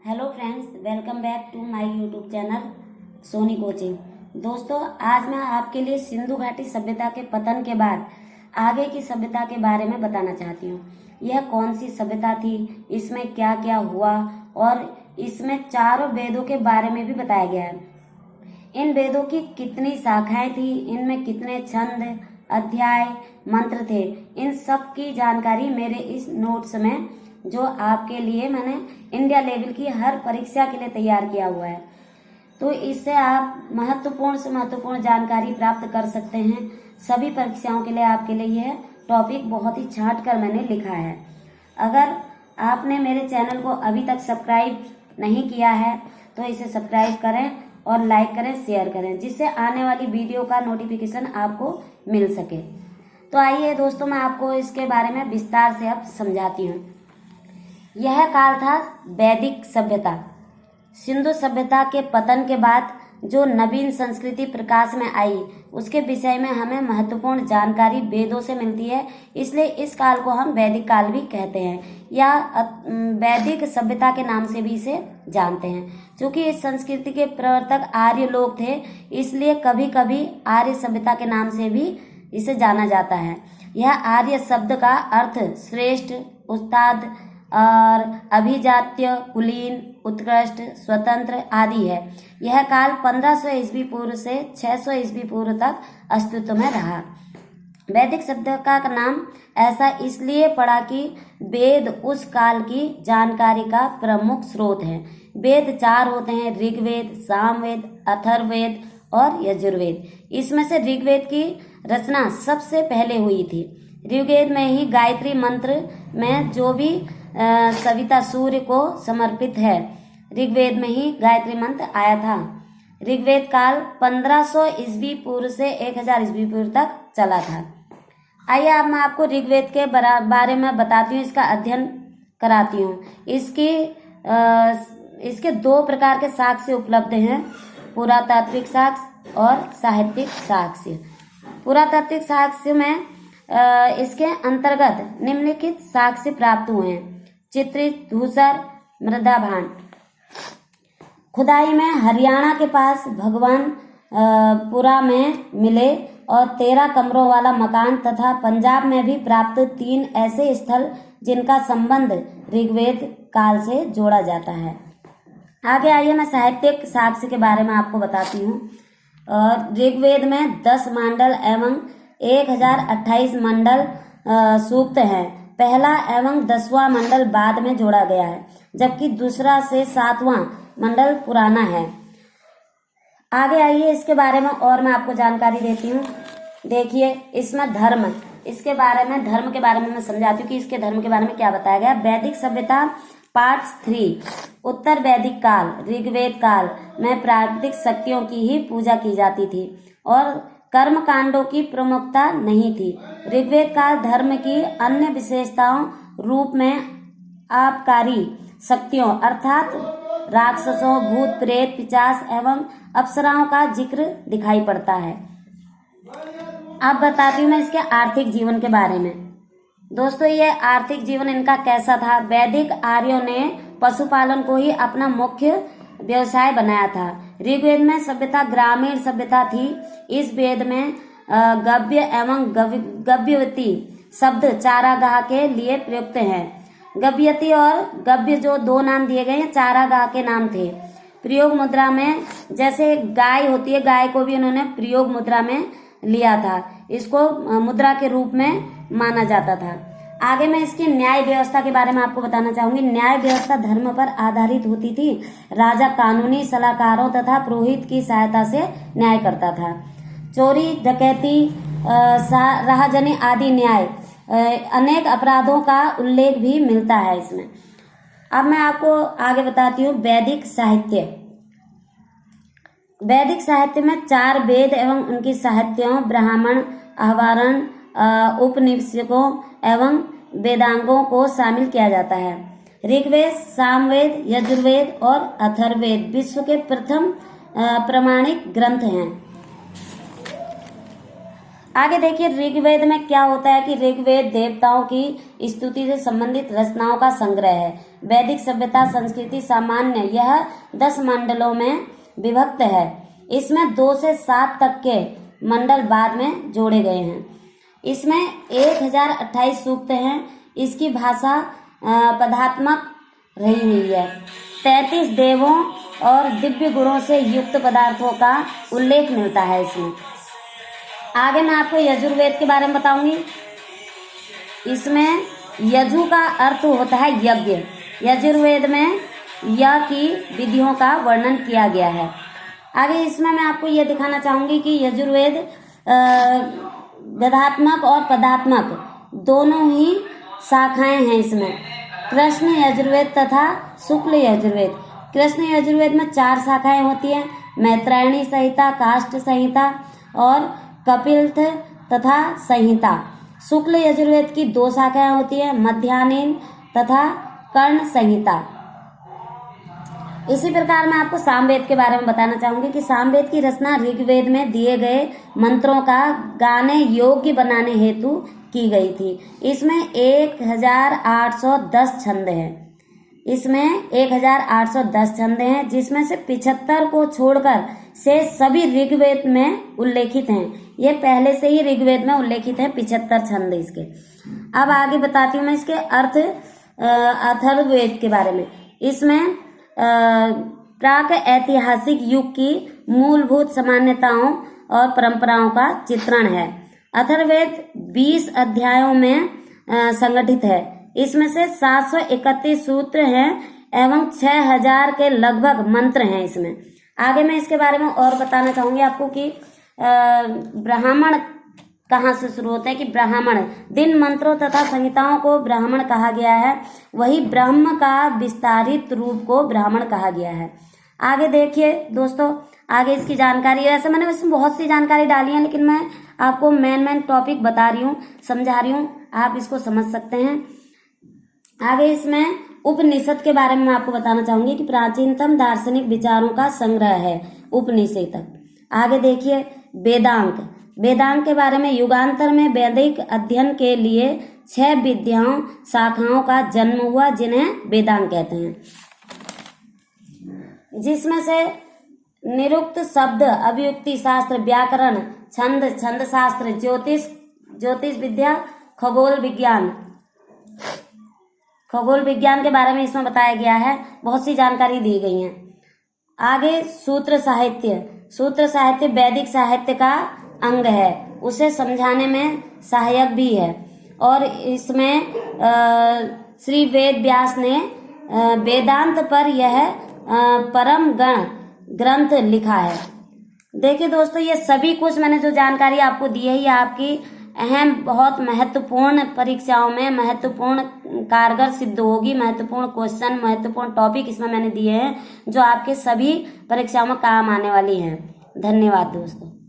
Hello friends, welcome back to my YouTube channel Soni coaching. दोस्तों, आज मैं आपके लिए सिंधु घाटी सभ्यता के पतन के बाद आगे की सभ्यता के बारे में बताना चाहती हूँ। यह कौन सी सभ्यता थी, इसमें क्या क्या हुआ और इसमें चारों वेदों के बारे में भी बताया गया है। इन वेदों की कितनी शाखाएं थी, इनमें कितने छंद, अध्याय, मंत्र थे, इन सब की जानकारी मेरे इस नोट्स में जो आपके लिए मैंने इंडिया लेवल की हर परीक्षा के लिए तैयार किया हुआ है। तो इससे आप महत्वपूर्ण से महत्वपूर्ण जानकारी प्राप्त कर सकते हैं। सभी परीक्षाओं के लिए आपके लिए यह टॉपिक बहुत ही छांट कर मैंने लिखा है। अगर आपने मेरे चैनल को अभी तक सब्सक्राइब नहीं किया है तो इसे सब्सक्राइब करें और लाइक करें, शेयर करें, जिससे आने वाली वीडियो का नोटिफिकेशन आपको मिल सके। तो आइए दोस्तों, मैं आपको इसके बारे में विस्तार से अब समझाती हूँ। यह काल था वैदिक सभ्यता। सिंधु सभ्यता के पतन के बाद जो नवीन संस्कृति प्रकाश में आई, उसके विषय में हमें महत्वपूर्ण जानकारी वेदों से मिलती है। इसलिए इस काल को हम वैदिक काल भी कहते हैं या वैदिक सभ्यता के नाम से भी इसे जानते हैं। क्योंकि इस संस्कृति के प्रवर्तक आर्य लोग थे, इसलिए कभी कभी आर्य सभ्यता के नाम से भी इसे जाना जाता है। यह आर्य शब्द का अर्थ श्रेष्ठ, उस्ताद और अभिजात्य, कुलीन, उत्कृष्ट, स्वतंत्र आदि है। यह काल 1500 ईस्वी पूर्व से 600 ईस्वी पूर्व तक अस्तित्व में रहा। वैदिक शब्द का नाम ऐसा इसलिए पड़ा कि वेद उस काल की जानकारी का प्रमुख स्रोत है। वेद 4 होते हैं: ऋग्वेद, सामवेद, अथर्ववेद और यजुर्वेद। इसमें से ऋग्वेद की रचना सबसे पहले हुई थी। ऋग्वेद में ही गायत्री मंत्र में जो भी सविता सूर्य को समर्पित है, ऋग्वेद में ही गायत्री मंत्र आया था। ऋग्वेद काल 1500 ईस्वी पूर्व से 1000 ईस्वी पूर्व तक चला था। आइए अब मैं आपको ऋग्वेद के बारे में बताती हूँ, इसका अध्ययन कराती हूँ। इसके 2 प्रकार के साक्ष्य उपलब्ध हैं: पुरातात्विक साक्ष्य और साहित्यिक साक्ष्य। पुरातात्विक साक्ष्य में इसके अंतर्गत निम्नलिखित साक्ष्य प्राप्त हुए हैं: चित्रित धूसर मृदा भांड, खुदाई में हरियाणा के पास भगवान पुरा में मिले और 13 कमरों वाला मकान, तथा पंजाब में भी प्राप्त 3 ऐसे स्थल जिनका संबंध ऋग्वेद काल से जोड़ा जाता है। आगे आइए मैं साहित्यिक साक्ष्य के बारे में आपको बताती हूँ। और ऋग्वेद में 10 मंडल एवं 1028 मंडल सूक्त हैं। पहला एवं 10वां मंडल बाद में जोड़ा गया है, जबकि दूसरा से 7वां मंडल पुराना है। आगे आइए इसके बारे में और मैं आपको जानकारी देती हूँ। देखिए, इसमें धर्म के बारे में मैं समझाती हूँ कि इसके धर्म के बारे में क्या बताया गया। वैदिक सभ्यता पार्ट 3। उत्तर वैदिक काल ऋग्वेद काल में प्राकृतिक शक्तियों की ही पूजा की जाती थी और कर्म कांडों की प्रमुखता नहीं थी। ऋग्वेद काल धर्म की अन्य विशेषताओं रूप में आबकारी शक्तियों अर्थात राक्षसों, भूत प्रेत, पिशाच एवं अप्सराओं का जिक्र दिखाई पड़ता है। अब बताती हूँ मैं इसके आर्थिक जीवन के बारे में। दोस्तों, ये आर्थिक जीवन इनका कैसा था? वैदिक आर्यों ने पशुपालन को ही अपना मुख्य व्यवसाय बनाया था। ऋग्वेद में सभ्यता ग्रामीण सभ्यता थी। इस वेद में गव्य एवं गव्यवती शब्द चारागाह के लिए प्रयुक्त हैं। गव्यवती और गव्य जो 2 नाम दिए गए हैं, चारागाह के नाम थे। प्रयोग मुद्रा में जैसे गाय होती है, गाय को भी उन्होंने प्रयोग मुद्रा में लिया था। इसको मुद्रा के रूप में माना जाता था। आगे मैं इसकी न्याय व्यवस्था के बारे में आपको बताना चाहूंगी। न्याय व्यवस्था धर्म पर आधारित होती थी। राजा कानूनी सलाहकारों तथा पुरोहित की सहायता से न्याय करता था। चोरी, डकैती, राहजनी आदि न्याय अनेक अपराधों का उल्लेख भी मिलता है इसमें। अब मैं आपको आगे बताती हूँ वैदिक साहित्य। वैदिक साहित्य में 4 वेद एवं उनकी साहित्यों, ब्राह्मण, आवारण, उपनिषदों एवं वेदांगों को शामिल किया जाता है। ऋग्वेद, सामवेद, यजुर्वेद और अथर्ववेद विश्व के प्रथम प्रमाणिक ग्रंथ हैं। आगे देखिए ऋग्वेद में क्या होता है कि ऋग्वेद देवताओं की स्तुति से संबंधित रचनाओं का संग्रह है। वैदिक सभ्यता संस्कृति सामान्य यह 10 मंडलों में विभक्त है। इसमें 2 से 7 तक के मंडल बाद में जोड़े गए हैं। इसमें 1028 सूक्त हैं। इसकी भाषा पदात्मक रही हुई है। 33 देवों और दिव्य गुणों से युक्त पदार्थों का उल्लेख मिलता है इसमें। आगे मैं आपको यजुर्वेद के बारे में बताऊंगी। इसमें यजु का अर्थ होता है यज्ञ। यजुर्वेद में यज्ञ की विधियों का वर्णन किया गया है। आगे इसमें मैं आपको यह दिखाना चाहूंगी कि यजुर्वेद गद्यात्मक और पदात्मक दोनों ही शाखाएं हैं। इसमें कृष्ण यजुर्वेद तथा शुक्ल यजुर्वेद। कृष्ण यजुर्वेद में 4 शाखाएं होती हैं, मैत्रायणी संहिता, काष्ठ संहिता और कपिलथ तथा संहिता। शुक्ल यजुर्वेद की 2 शाखाएं होती हैं, मध्याह्न तथा कर्ण संहिता। इसी प्रकार मैं आपको सामवेद के बारे में बताना चाहूंगी कि सामवेद की रचना ऋग्वेद में दिए गए मंत्रों का गाने योग्य बनाने हेतु की गई थी। इसमें 1810 छंद हैं। इसमें 1810 छंद हैं, जिसमें से 75 को छोड़कर से सभी ऋग्वेद में उल्लेखित हैं। ये पहले से ही ऋग्वेद में उल्लेखित है 75 छंद इसके। अब आगे बताती हूँ मैं इसके अर्थ अथर्ववेद के बारे में। इसमें प्राक ऐतिहासिक युग की मूलभूत सामान्यताओं और परंपराओं का चित्रण है। अथर्ववेद 20 अध्यायों में संगठित है। इसमें से 731 सूत्र हैं एवं 6000 के लगभग मंत्र हैं इसमें। आगे मैं इसके बारे में और बताना चाहूंगी आपको कि ब्राह्मण कहाँ से शुरू होते हैं कि ब्राह्मण दिन मंत्रों तथा संहिताओं को ब्राह्मण कहा गया है। वही ब्रह्म का विस्तारित रूप को ब्राह्मण कहा गया है। आगे देखिए दोस्तों, आगे इसकी जानकारी, ऐसे मैंने इसमें बहुत सी जानकारी डाली है, लेकिन मैं आपको मेन टॉपिक बता रही हूँ, समझा रही हूँ, आप इसको समझ सकते हैं। आगे इसमें उपनिषद के बारे में मैं आपको बताना चाहूंगी कि प्राचीनतम दार्शनिक विचारों का संग्रह है उपनिषद तक। आगे देखिए वेदांग। वेदांग के बारे में युगांतर में वैदिक अध्ययन के लिए 6 विद्याओं शाखाओं का जन्म हुआ, जिन्हें वेदांग कहते हैं। जिसमें से निरुक्त शब्द, अभियुक्ति शास्त्र, व्याकरण, छंद, छंद शास्त्र, ज्योतिष विद्या, खगोल विज्ञान के बारे में इसमें बताया गया है। बहुत सी जानकारी दी गई है। आगे सूत्र साहित्य वैदिक साहित्य का अंग है, उसे समझाने में सहायक भी है। और इसमें श्री वेद व्यास ने वेदांत पर यह परम गण ग्रंथ लिखा है। देखिए दोस्तों, ये सभी कुछ मैंने जो जानकारी आपको दी है, ये आपकी अहम बहुत महत्वपूर्ण परीक्षाओं में महत्वपूर्ण कारगर सिद्ध होगी। महत्वपूर्ण क्वेश्चन, महत्वपूर्ण टॉपिक इसमें मैंने दिए हैं, जो आपके सभी परीक्षाओं में काम आने वाली हैं। धन्यवाद दोस्तों।